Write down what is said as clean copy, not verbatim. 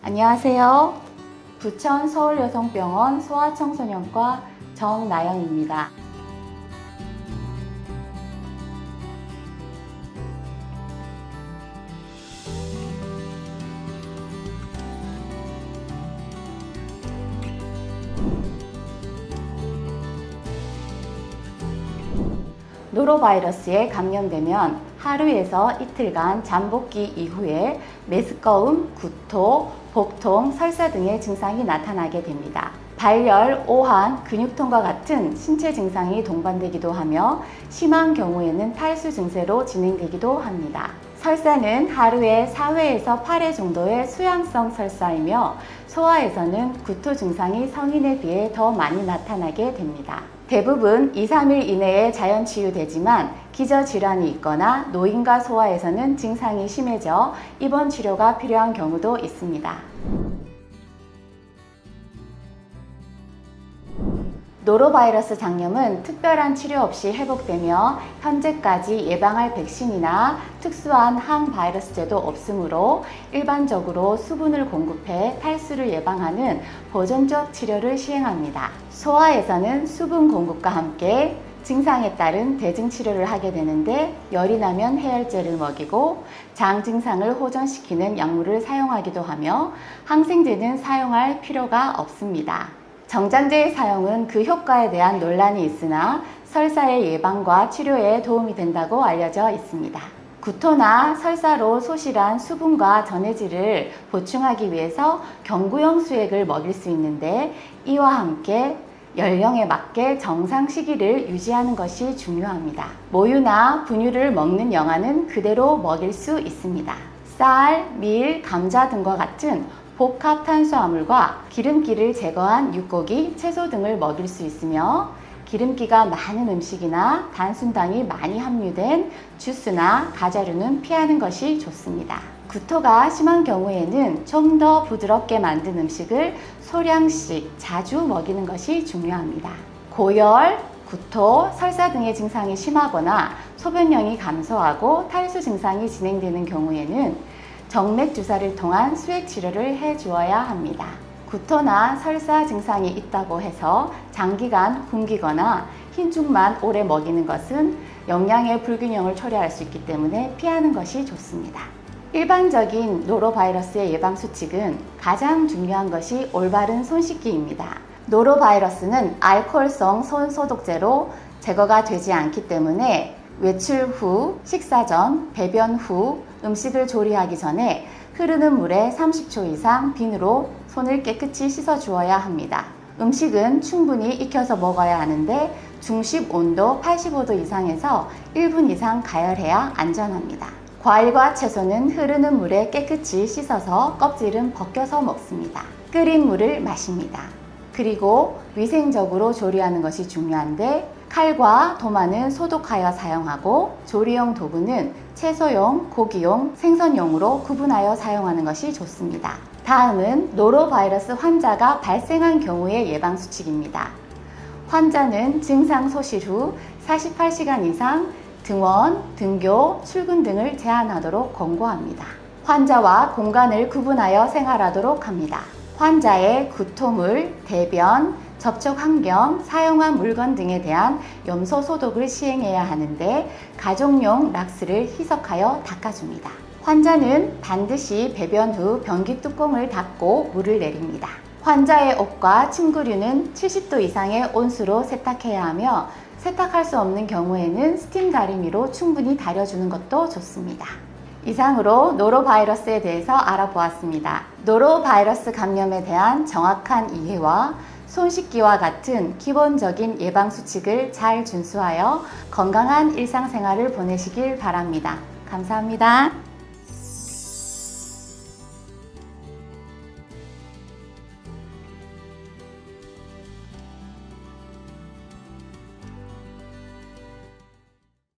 안녕하세요. 부천 서울여성병원 소아청소년과 정나영입니다. 노로바이러스에 감염되면 하루에서 이틀간 잠복기 이후에 메스꺼움, 구토, 복통, 설사 등의 증상이 나타나게 됩니다. 발열, 오한, 근육통과 같은 신체 증상이 동반되기도 하며 심한 경우에는 탈수 증세로 진행되기도 합니다. 설사는 하루에 4회에서 8회 정도의 수양성 설사이며 소아에서는 구토 증상이 성인에 비해 더 많이 나타나게 됩니다. 대부분 2-3일 이내에 자연 치유되지만 기저질환이 있거나 노인과 소아에서는 증상이 심해져 입원 치료가 필요한 경우도 있습니다. 노로바이러스 장염은 특별한 치료 없이 회복되며 현재까지 예방할 백신이나 특수한 항바이러스제도 없으므로 일반적으로 수분을 공급해 탈수를 예방하는 보존적 치료를 시행합니다. 소아에서는 수분 공급과 함께 증상에 따른 대증 치료를 하게 되는데 열이 나면 해열제를 먹이고 장 증상을 호전시키는 약물을 사용하기도 하며 항생제는 사용할 필요가 없습니다. 정장제의 사용은 그 효과에 대한 논란이 있으나 설사의 예방과 치료에 도움이 된다고 알려져 있습니다. 구토나 설사로 소실한 수분과 전해질을 보충하기 위해서 경구용 수액을 먹일 수 있는데 이와 함께 연령에 맞게 정상 시기를 유지하는 것이 중요합니다. 모유나 분유를 먹는 영아는 그대로 먹일 수 있습니다. 쌀, 밀, 감자 등과 같은 복합 탄수화물과 기름기를 제거한 육고기, 채소 등을 먹일 수 있으며 기름기가 많은 음식이나 단순당이 많이 함유된 주스나 과자류는 피하는 것이 좋습니다. 구토가 심한 경우에는 좀 더 부드럽게 만든 음식을 소량씩 자주 먹이는 것이 중요합니다. 고열, 구토, 설사 등의 증상이 심하거나 소변량이 감소하고 탈수 증상이 진행되는 경우에는 정맥 주사를 통한 수액 치료를 해 주어야 합니다. 구토나 설사 증상이 있다고 해서 장기간 굶기거나 흰죽만 오래 먹이는 것은 영양의 불균형을 초래할 수 있기 때문에 피하는 것이 좋습니다. 일반적인 노로바이러스의 예방 수칙은 가장 중요한 것이 올바른 손 씻기입니다. 노로바이러스는 알코올성 손 소독제로 제거가 되지 않기 때문에 외출 후, 식사 전, 배변 후, 음식을 조리하기 전에 흐르는 물에 30초 이상 비누로 손을 깨끗이 씻어 주어야 합니다. 음식은 충분히 익혀서 먹어야 하는데 중식 온도 85도 이상에서 1분 이상 가열해야 안전합니다. 과일과 채소는 흐르는 물에 깨끗이 씻어서 껍질은 벗겨서 먹습니다. 끓인 물을 마십니다. 그리고 위생적으로 조리하는 것이 중요한데 칼과 도마는 소독하여 사용하고 조리용 도구는 채소용, 고기용, 생선용으로 구분하여 사용하는 것이 좋습니다. 다음은 노로바이러스 환자가 발생한 경우의 예방 수칙입니다. 환자는 증상 소실 후 48시간 이상 등원, 등교, 출근 등을 제한하도록 권고합니다. 환자와 공간을 구분하여 생활하도록 합니다. 환자의 구토물, 대변, 접촉 환경, 사용한 물건 등에 대한 염소 소독을 시행해야 하는데 가족용 락스를 희석하여 닦아줍니다. 환자는 반드시 배변 후 변기 뚜껑을 닫고 물을 내립니다. 환자의 옷과 침구류는 70도 이상의 온수로 세탁해야 하며 세탁할 수 없는 경우에는 스팀 다리미로 충분히 다려주는 것도 좋습니다. 이상으로 노로바이러스에 대해서 알아보았습니다. 노로바이러스 감염에 대한 정확한 이해와 손 씻기와 같은 기본적인 예방 수칙을 잘 준수하여 건강한 일상생활을 보내시길 바랍니다. 감사합니다.